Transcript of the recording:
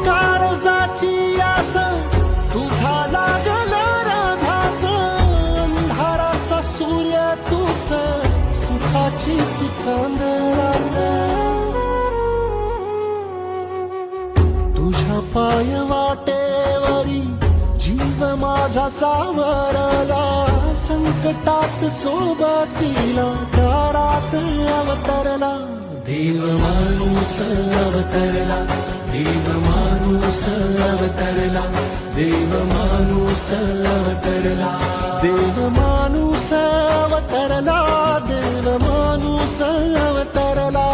काळजाची आस तुझा लागल राधास, अंधाराचा सूर्य तूच, सुखाची ती चांदरात, तुझ्या पाय वाटेवरी जीव माझा सावरला, संकटात सोबतीला दारात अवतरला, देव माणूस अवतरला, देव माणूस अवतरला, देव माणूस अवतरला, देव माणूस अवतरला, देव माणूस अवतरला.